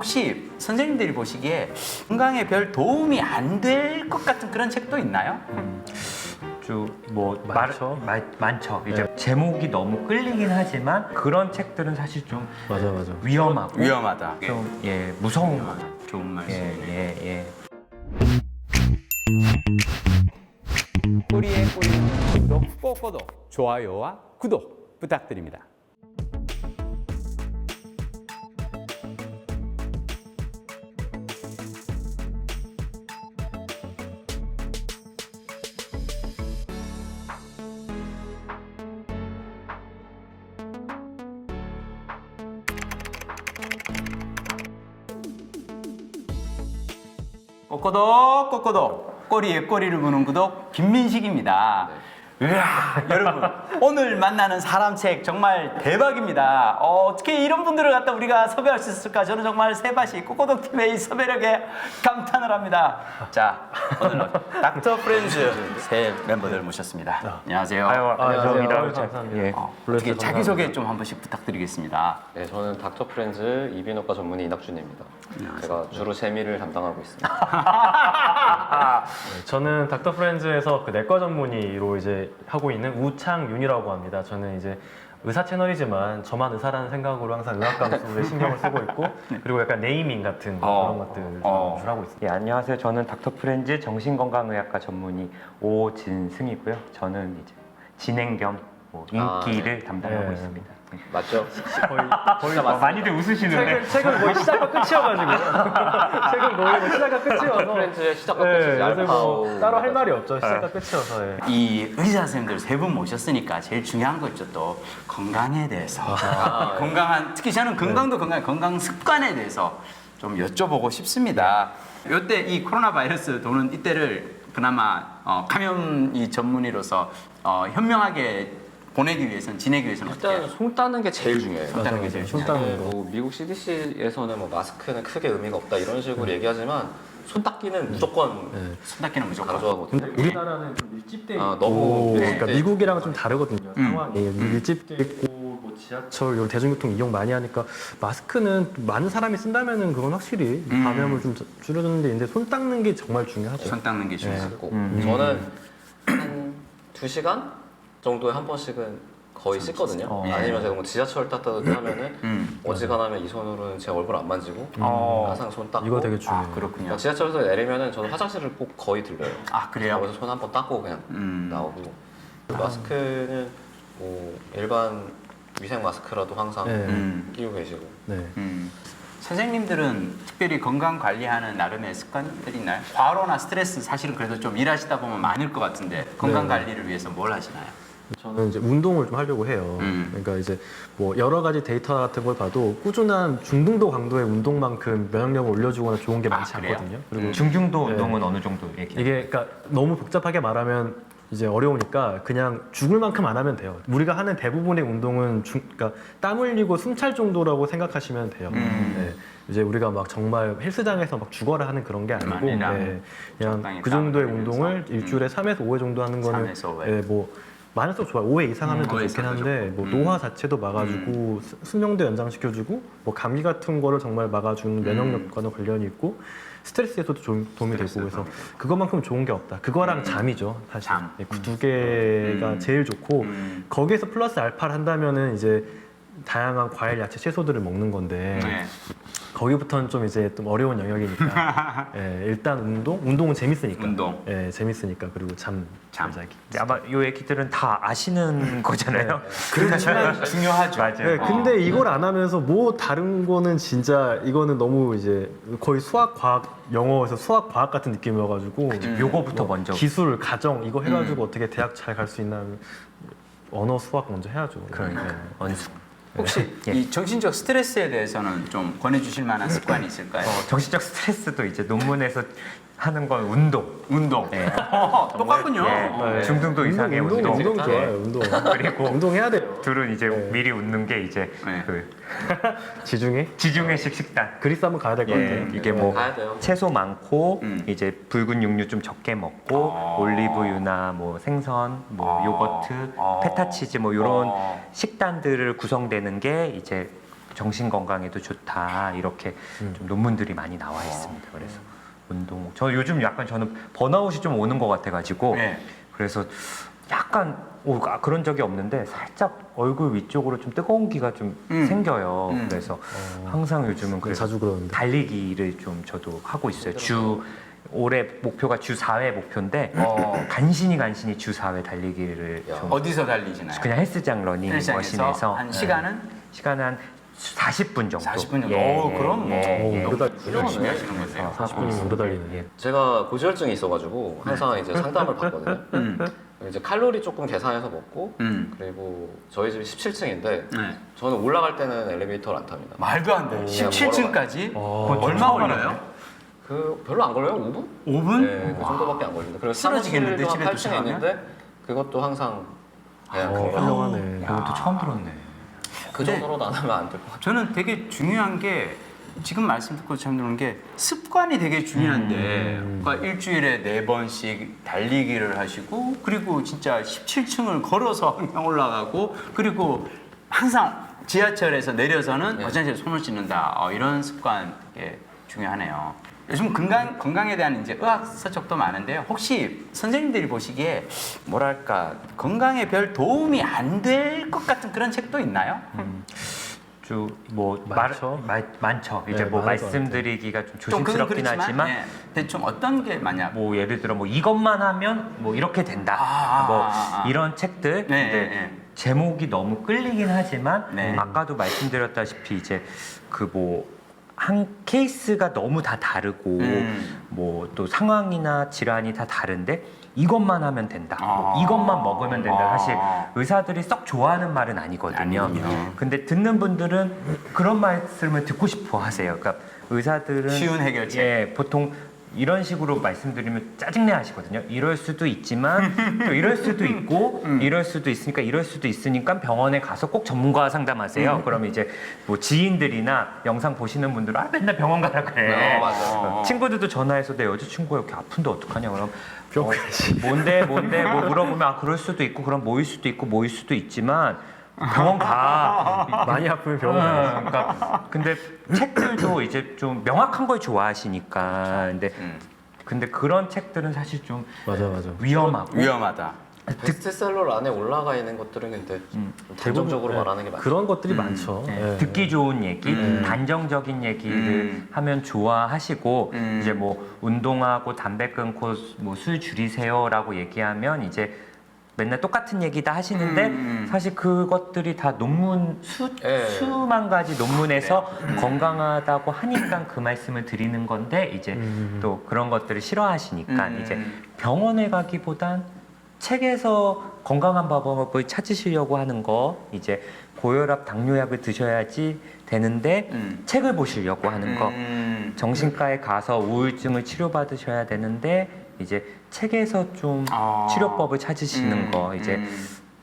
혹시 선생님들이 보시기에 건강에 별 도움이 안 될 것 같은 그런 책도 있나요? 뭐 많죠. 네. 이제 제목이 너무 끌리긴 하지만 그런 책들은 사실 좀 맞아. 위험하고 위험하다. 좀 무서운 거. 좋은 말씀. 예. 꼬리에 꼬리는 구독 꼭꼭 좋아요와 구독 부탁드립니다. 꼬꼬독 꼬리에 꼬리를 무는 구독 김민식입니다. 으아, 여러분 오늘 만나는 사람책 정말 대박입니다. 어떻게 이런 분들을 갖다 우리가 섭외할 수 있을까? 저는 정말 새밭이 꼬꼬독 팀의 이 섭외력에 감탄을 합니다. 자, 오늘은 닥터 프렌즈 새 멤버들 모셨습니다. 안녕하세요. 감사합니다. 예. 어떻게 자기소개 좀 한 번씩 부탁드리겠습니다. 네, 저는 닥터 프렌즈 이비인후과 전문의 이낙준입니다. 제가 주로 재미를 담당하고 있습니다. 저는 닥터 프렌즈에서 그 내과 전문의로 이제 하고 있는 우창윤이라고 합니다. 저는 이제 의사 채널이지만 저만 의사라는 생각으로 항상 의학 강수에 신경을 쓰고 있고 그리고 약간 네이밍 같은 그런 것들 좀 하고 있습니다. 예, 안녕하세요. 저는 닥터 프렌즈 정신건강의학과 전문의 오진승이고요. 저는 이제 진행 겸 인기를 담당하고 있습니다. 맞죠? 거의 많이들 웃으시는데 책은 거의 시작과 끝이어가지고 책은 거의 뭐 시작과 닥터 끝이어서 프렌즈의 시작과 네, 끝이지. 그래서 뭐 알파오. 따로 할 말이 없죠. 시작과 끝이어서 이 의사 선생님들 세 분 모셨으니까 제일 중요한 거 있죠. 또 건강에 대해서 건강한 특히 저는 건강도 건강 습관에 대해서 좀 여쭤보고 싶습니다. 이때 이 코로나 바이러스 도는 이때를 그나마 감염 이 전문의로서 현명하게 보내기 위해서는 지내기 위해서는 일단 어떻게 손 따는 게 제일 중요해요. 손 따는 게 제일 손 중요해요. 따는 거. 뭐 미국 CDC에서는 뭐 마스크는 크게 의미가 없다 이런 식으로 얘기하지만 손 닦기는 무조건 손 닦기는 무조건. 강조하거든요. 우리나라는 좀 밀집돼 있고 너무 그러니까 미국이랑은 좀 다르거든요. 상황이 밀집돼 있고 뭐 지하철 이런 대중교통 이용 많이 하니까 마스크는 많은 사람이 쓴다면은 그건 확실히 감염을 좀 줄여주는데 근데 손 닦는 게 정말 중요하죠. 손 닦는 게 중요해요. 고 저는 한 2시간 정도에 한 번씩은 거의 씻거든요. 아니면 제가 뭐 지하철 탔다든지 하면은 어지간하면 이 손으로는 제 얼굴 안 만지고 항상 손 닦고. 이거 되게 중요해요. 그렇군요. 그러니까 지하철에서 내리면은 저는 화장실을 꼭 거의 들려요. 아 그래요? 거기서 손 한 번 닦고 그냥 나오고. 마스크는 뭐 일반 위생 마스크라도 항상 끼고 계시고. 네. 선생님들은 특별히 건강 관리하는 나름의 습관들이 있나요? 과로나 스트레스 사실은 그래도 좀 일하시다 보면 많을 것 같은데 건강 관리를 위해서 뭘 하시나요? 저는 이제 운동을 좀 하려고 해요. 그러니까 이제 뭐 여러 가지 데이터 같은 걸 봐도 꾸준한 중등도 강도의 운동만큼 면역력을 올려주거나 좋은 게 많지 그래요? 않거든요. 그리고 중등도 운동은 어느 정도 얘기해요? 이게 그러니까 너무 복잡하게 말하면 이제 어려우니까 그냥 죽을 만큼 안 하면 돼요. 우리가 하는 대부분의 운동은 그러니까 땀 흘리고 숨 찰 정도라고 생각하시면 돼요. 네. 이제 우리가 막 정말 헬스장에서 막 죽어라 하는 그런 게 아니고 아니라 그냥 적당히 그 정도의 땀을 운동을 흘리면서. 일주일에 3에서 5회 정도 하는 거는 3에서 5회. 네, 뭐 많을수록 좋아요. 5회 이상 하면 더 5회 좋긴 이상도 한데 좋고. 뭐 노화 자체도 막아주고 수명도 연장시켜주고 뭐 감기 같은 거를 정말 막아주는 면역력과는 관련이 있고 스트레스에서도 좀 도움이 되고 그래서 그것만큼 좋은 게 없다. 그거랑 잠이죠, 사실. 잠. 네, 그 두 개가 제일 좋고 거기에서 플러스 알파를 한다면은 이제 다양한 과일, 야채, 채소들을 먹는 건데 네. 거기부터는 좀 이제 좀 어려운 영역이니까 예, 일단 운동은 재밌으니까 운동. 예, 재밌으니까 그리고 잠 잠. 자기. 아마 이 얘기들은 다 아시는 거잖아요. 그렇지만 중요하죠. 맞아요. 네, 근데 이걸 안 하면서 뭐 다른 거는 진짜 이거는 너무 이제 거의 수학, 과학, 영어에서 수학, 과학 같은 느낌이어가지고 요거부터 먼저. 기술, 가정 이거 해가지고 어떻게 대학 잘 갈 수 있나 언어, 수학 먼저 해야죠. 그러니까 네. 언수. 혹시 이 정신적 스트레스에 대해서는 좀 권해주실 만한 습관이 있을까요? 정신적 스트레스도 이제 논문에서 하는 건 운동. 운동. 네. 똑같군요. 네. 중등도 이상의 운동. 운동 네. 좋아요. 운동. 그리고 운동해야 돼요. 둘은 이제 미리 웃는 게 이제 네. 그 지중해? 지중해식 식단. 그리스 한번 가야 될 것 예, 같아요. 이게 뭐 가야 돼요. 채소 많고 이제 붉은 육류 좀 적게 먹고 올리브유나 뭐 생선, 뭐 요거트, 페타 치즈 뭐 이런 식단들을 구성되는 게 이제 정신 건강에도 좋다 이렇게 좀 논문들이 많이 나와 있습니다. 그래서 운동 저 요즘 약간 저는 번아웃이 좀 오는 것 같아가지고 네. 그래서 약간 그런 적이 없는데 살짝 얼굴 위쪽으로 좀 뜨거운 기가 좀 생겨요. 그래서 항상 요즘은 그래서 자주 그러는데. 달리기를 좀 저도 하고 있어요. 올해 목표가 주 4회 목표인데 간신히 주 4회 달리기를 야. 좀 어디서 달리시나요? 그냥 헬스장 러닝머신에서 한 시간은? 시간은 한 40분 정도. 40분 정도. 예, 오, 그럼 뭐 예, 오래 열심히 하시는 거세요. 40분이면 오래 달리네. 예. 제가 고지혈증이 있어가지고 항상 이제 상담을 받거든요. 이제 칼로리 조금 계산해서 먹고 그리고 저희 집이 17층인데 네. 저는 올라갈 때는 엘리베이터를 안 탑니다. 말도 안 돼. 17층까지? 어, 얼마 걸려요? 그 별로 안 걸려요? 5분? 5분? 네, 그 정도밖에 안 걸립니다. 그리고 쓰러지겠는데, 사무실도 한 집에 8층에 도착하면? 있는데 그것도 항상 그냥 훌륭하네. 그것도 처음 들었네. 그 정도로도 안 하면 안 될 것 같아요. 저는 되게 중요한 게 지금 말씀 듣고 참 드는 게 습관이 되게 중요한데 그러니까 일주일에 4번씩 달리기를 하시고 그리고 진짜 17층을 걸어서 항상 올라가고 그리고 항상 지하철에서 내려서는 네. 화장실에 손을 씻는다 이런 습관 게 중요하네요. 요즘 건강에 대한 이제 의학 서적도 많은데요. 혹시 선생님들이 보시기에 뭐랄까 건강에 별 도움이 안 될 것 같은 그런 책도 있나요? 뭐 많죠. 많죠. 이제 네, 뭐 많을 것 말씀드리기가 좀 좀 조심스럽긴 그렇지만, 하지만 네, 대충 어떤 게 많냐? 뭐 예를 들어 뭐 이것만 하면 뭐 이렇게 된다. 뭐 이런 책들. 네, 근데 네. 제목이 너무 끌리긴 하지만 네. 아까도 말씀드렸다시피 이제 그 뭐 한 케이스가 너무 다 다르고 뭐 또 상황이나 질환이 다 다른데 이것만 하면 된다. 뭐 이것만 먹으면 된다. 사실 의사들이 썩 좋아하는 말은 아니거든요. 아니군요. 근데 듣는 분들은 그런 말씀을 듣고 싶어 하세요. 그러니까 의사들은 쉬운 해결책. 예, 보통 이런 식으로 말씀드리면 짜증내 하시거든요. 이럴 수도 있지만 또 이럴 수도 있고 이럴 수도 있으니까 이럴 수도 있으니까 병원에 가서 꼭 전문가와 상담하세요. 그럼 이제 뭐 지인들이나 영상 보시는 분들은 맨날 병원 가라 그래. 맞아. 친구들도 전화해서 내 여자친구가 이렇게 아픈데 어떡하냐 그럼 뭔데 뭐 물어보면 그럴 수도 있고 그럼 뭐일 수도 있고 뭐일 수도 있지만 병원 가. 많이 아프면 병원 가요. 그러니까 근데 책들도 이제 좀 명확한 걸 좋아하시니까 근데 그런 책들은 사실 좀 맞아. 위험하고 위험하다. 베스트셀러 안에 올라가 있는 것들은 근데 좀 단정적으로 대부분, 말하는 게 많죠. 그런 것들이 많죠. 예. 듣기 좋은 얘기, 단정적인 얘기를 하면 좋아하시고 이제 뭐 운동하고 담배 끊고 뭐 술 줄이세요라고 얘기하면 이제 맨날 똑같은 얘기다 하시는데 사실 그것들이 다 논문 예. 수만 가지 논문에서 건강하다고 하니까 그 말씀을 드리는 건데 이제 또 그런 것들을 싫어하시니까 이제 병원에 가기보단 책에서 건강한 방법을 찾으시려고 하는 거 이제 고혈압 당뇨약을 드셔야지 되는데 책을 보시려고 하는 거 정신과에 가서 우울증을 치료받으셔야 되는데 이제 책에서 좀 치료법을 찾으시는 거 이제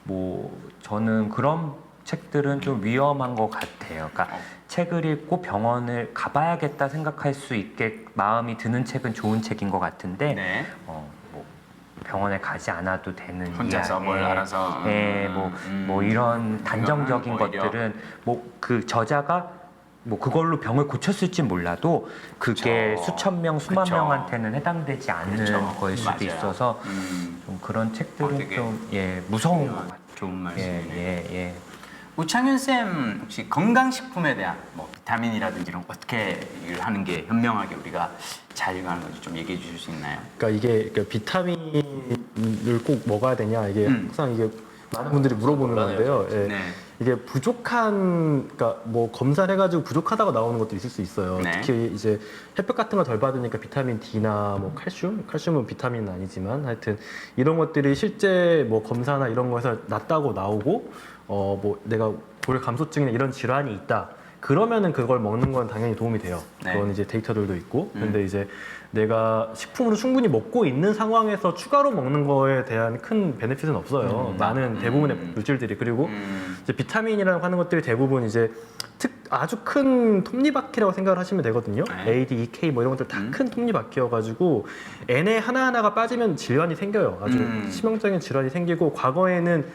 뭐 저는 그런 책들은 좀 위험한 것 같아요. 그러니까 책을 읽고 병원을 가봐야겠다 생각할 수 있게 마음이 드는 책은 좋은 책인 것 같은데 네. 뭐 병원에 가지 않아도 되는 혼자서 이야기, 뭘 알아서. 뭐 이런 단정적인 오히려. 것들은 뭐 그 저자가 뭐 그걸로 병을 고쳤을지 몰라도 그게 그쵸. 수천 명, 수만 그쵸. 명한테는 해당되지 않는 그렇죠. 거일 수도 맞아요. 있어서 좀 그런 책들은 되게 좀 무서운 것 같아요. 좋은 말씀이네요. 예. 우창윤 쌤 혹시 건강식품에 대한 뭐 비타민이라든지 이런 거 어떻게 하는 게 현명하게 우리가 잘 읽어가는 건지 좀 얘기해 주실 수 있나요? 그러니까 이게 비타민을 꼭 먹어야 되냐 이게 항상 이게 많은 분들이 물어보는 건데요. 예. 네. 이게 부족한, 그러니까 뭐 검사를 해가지고 부족하다고 나오는 것도 있을 수 있어요. 네. 특히 이제 햇볕 같은 거 덜 받으니까 비타민 D나 뭐 칼슘은 비타민은 아니지만 하여튼 이런 것들이 실제 뭐 검사나 이런 거에서 낮다고 나오고 뭐 내가 고혈 감소증이나 이런 질환이 있다. 그러면은 그걸 먹는 건 당연히 도움이 돼요. 네. 그건 이제 데이터들도 있고. 근데 이제 내가 식품으로 충분히 먹고 있는 상황에서 추가로 먹는 거에 대한 큰 베네핏은 없어요. 많은 대부분의 물질들이. 그리고 이제 비타민이라고 하는 것들이 대부분 이제 아주 큰 톱니바퀴라고 생각을 하시면 되거든요. 네. A, D, E, K 뭐 이런 것들 다 큰 톱니바퀴여가지고 N에 하나하나가 빠지면 질환이 생겨요. 아주 치명적인 질환이 생기고 과거에는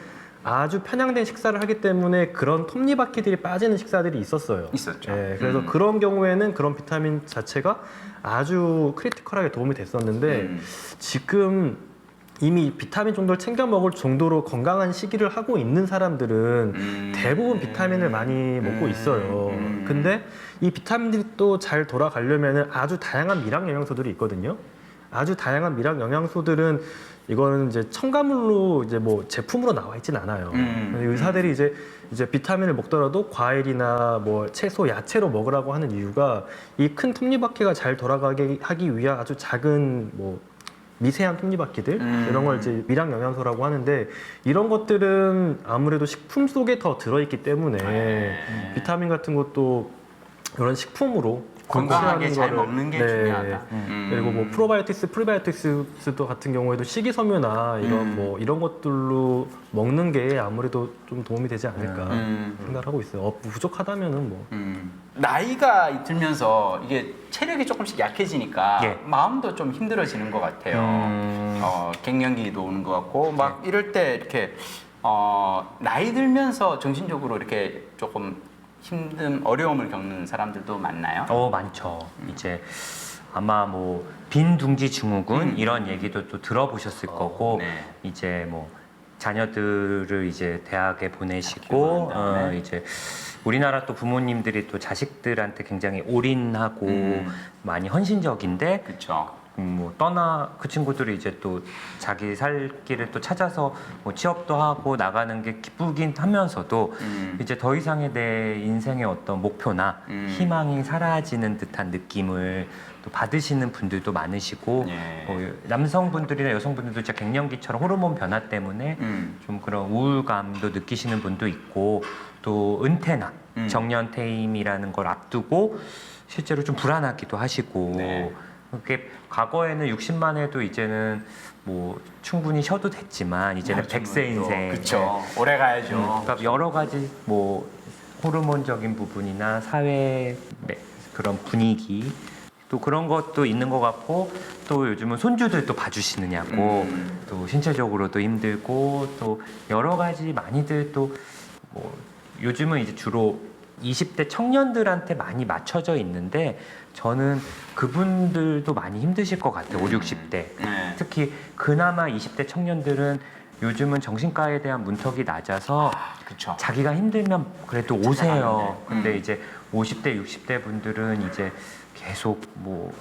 아주 편향된 식사를 하기 때문에 그런 톱니바퀴들이 빠지는 식사들이 있었어요. 있었죠. 예, 그래서 그런 경우에는 그런 비타민 자체가 아주 크리티컬하게 도움이 됐었는데 지금 이미 비타민 정도를 챙겨 먹을 정도로 건강한 식이를 하고 있는 사람들은 대부분 비타민을 많이 먹고 있어요. 근데 이 비타민들이 또 잘 돌아가려면 아주 다양한 미량 영양소들이 있거든요. 아주 다양한 미량 영양소들은 이거는 이제 첨가물로 이제 뭐 제품으로 나와 있진 않아요. 의사들이 이제 비타민을 먹더라도 과일이나 뭐 채소, 야채로 먹으라고 하는 이유가 이 큰 톱니바퀴가 잘 돌아가게 하기 위한 아주 작은 뭐 미세한 톱니바퀴들 이런 걸 이제 미량 영양소라고 하는데 이런 것들은 아무래도 식품 속에 더 들어있기 때문에 비타민 같은 것도 이런 식품으로 건강하게 잘 거를- 먹는 게 네. 중요하다. 그리고 뭐 프로바이오틱스, 프리바이오틱스도 같은 경우에도 식이섬유나 이런 뭐 이런 것들로 먹는 게 아무래도 좀 도움이 되지 않을까 생각을 하고 있어요. 부족하다면은 뭐. 나이가 들면서 이게 체력이 조금씩 약해지니까 예. 마음도 좀 힘들어지는 것 같아요. 갱년기도 오는 것 같고 막 이럴 때 이렇게 나이 들면서 정신적으로 이렇게 조금 힘든 어려움을 겪는 사람들도 많나요? 많죠. 이제 아마 뭐 빈둥지 증후군 이런 얘기도 또 들어보셨을 거고 네. 이제 뭐 자녀들을 이제 대학에 보내시고 학교 보낸 다음에. 이제 우리나라 또 부모님들이 또 자식들한테 굉장히 올인하고 많이 헌신적인데 그렇죠. 뭐 그 친구들이 이제 또 자기 살 길을 또 찾아서 뭐 취업도 하고 나가는 게 기쁘긴 하면서도 이제 더 이상의 내 인생의 어떤 목표나 희망이 사라지는 듯한 느낌을 또 받으시는 분들도 많으시고 예. 뭐 남성분들이나 여성분들도 진짜 갱년기처럼 호르몬 변화 때문에 좀 그런 우울감도 느끼시는 분도 있고 또 은퇴나 정년퇴임이라는 걸 앞두고 실제로 좀 불안하기도 하시고 네. 그렇게 과거에는 60만 해도 이제는 뭐 충분히 쉬어도 됐지만 이제는 100세 인생 그렇죠. 오래 가야죠. 그러니까 여러 가지 뭐 호르몬적인 부분이나 사회 그런 분위기 또 그런 것도 있는 것 같고 또 요즘은 손주들도 봐주시느냐고 또 신체적으로도 힘들고 또 여러 가지 많이들 또 뭐 요즘은 이제 주로 20대 청년들한테 많이 맞춰져 있는데 저는 그분들도 많이 힘드실 것 같아요. 5, 60대. 네. 특히 그나마 20대 청년들은 요즘은 정신과에 대한 문턱이 낮아서 그렇죠. 자기가 힘들면 그래도 오세요. 찾아가는데. 근데 이제 50대, 60대 분들은 이제 계속 뭐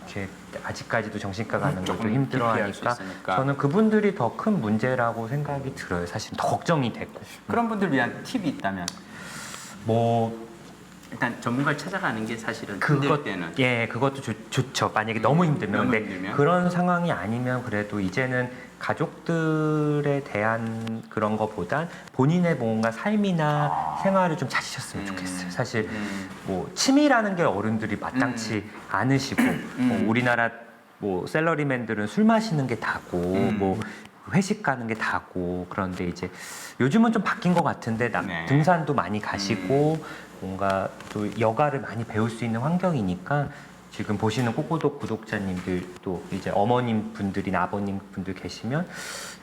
이렇게 아직까지도 정신과 가는 걸 좀 조금 힘들어하니까 기피할 수 있으니까. 저는 그분들이 더 큰 문제라고 생각이 들어요. 사실 더 걱정이 되고. 그런 분들 위한 팁이 있다면 뭐 일단 전문가를 찾아가는 게 사실은 그것 힘들 때는 예, 그것도 좋죠. 만약에 너무 힘들면. 너무 근데 힘들면? 그런 상황이 아니면 그래도 이제는 가족들에 대한 그런 거보단 본인의 뭔가 삶이나 생활을 좀 찾으셨으면 좋겠어요. 사실 뭐 취미라는 게 어른들이 마땅치 않으시고 뭐 우리나라 뭐 샐러리맨들은 술 마시는 게 다고 뭐 회식 가는 게 다고 그런데 이제 요즘은 좀 바뀐 것 같은데 네. 등산도 많이 가시고 뭔가 또 여가를 많이 배울 수 있는 환경이니까 지금 보시는 꼬꼬독 구독자님들 또 이제 어머님 분들이나 아버님 분들 계시면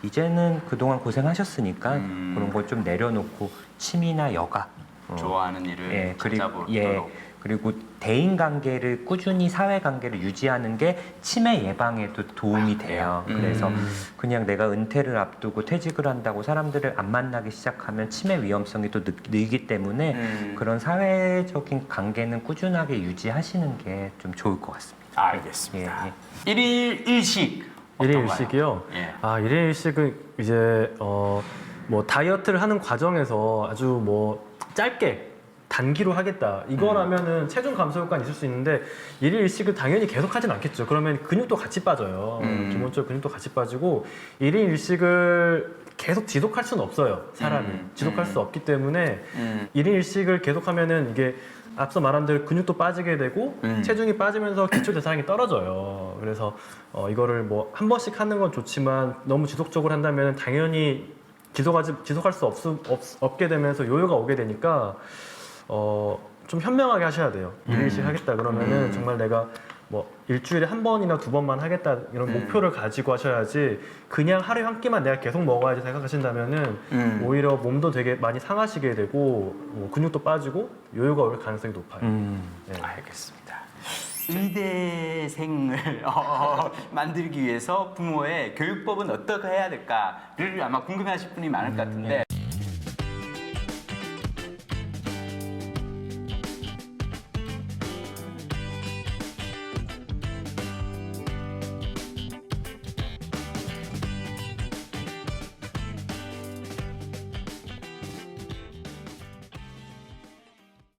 이제는 그동안 고생하셨으니까 그런 걸 좀 내려놓고 취미나 여가 좋아하는 일을 예, 찾아보도록. 그리고 대인 관계를 꾸준히 사회 관계를 유지하는 게 치매 예방에도 도움이 돼요. 그래서 그냥 내가 은퇴를 앞두고 퇴직을 한다고 사람들을 안 만나기 시작하면 치매 위험성이 또 늘기 때문에 그런 사회적인 관계는 꾸준하게 유지하시는 게 좀 좋을 것 같습니다. 알겠습니다. 예, 1일 1식 일일 일식이요? 예. 일일 일식은 이제 뭐 다이어트를 하는 과정에서 아주 뭐 짧게 단기로 하겠다 이거라면은 체중 감소 효과는 있을 수 있는데 일일 일식을 당연히 계속 하진 않겠죠. 그러면 근육도 같이 빠져요. 기본적으로 근육도 같이 빠지고 일일 일식을 계속 지속할 수는 없어요. 사람이 지속할 수 없기 때문에 일일 일식을 계속하면은 이게 앞서 말한 대로 근육도 빠지게 되고 체중이 빠지면서 기초 대사량이 떨어져요. 그래서 이거를 뭐 한 번씩 하는 건 좋지만 너무 지속적으로 한다면 당연히 지속할 수 없게 되면서 요요가 오게 되니까 좀 현명하게 하셔야 돼요. 일일씩 하겠다 그러면은 정말 내가 뭐 일주일에 한 번이나 두 번만 하겠다 이런 목표를 가지고 하셔야지 그냥 하루에 한 끼만 내가 계속 먹어야지 생각하신다면은 오히려 몸도 되게 많이 상하시게 되고 뭐 근육도 빠지고 요요가 올 가능성이 높아요. 네. 알겠습니다. 의대생을 만들기 위해서 부모의 교육법은 어떻게 해야 될까를 아마 궁금해하실 분이 많을 것 같은데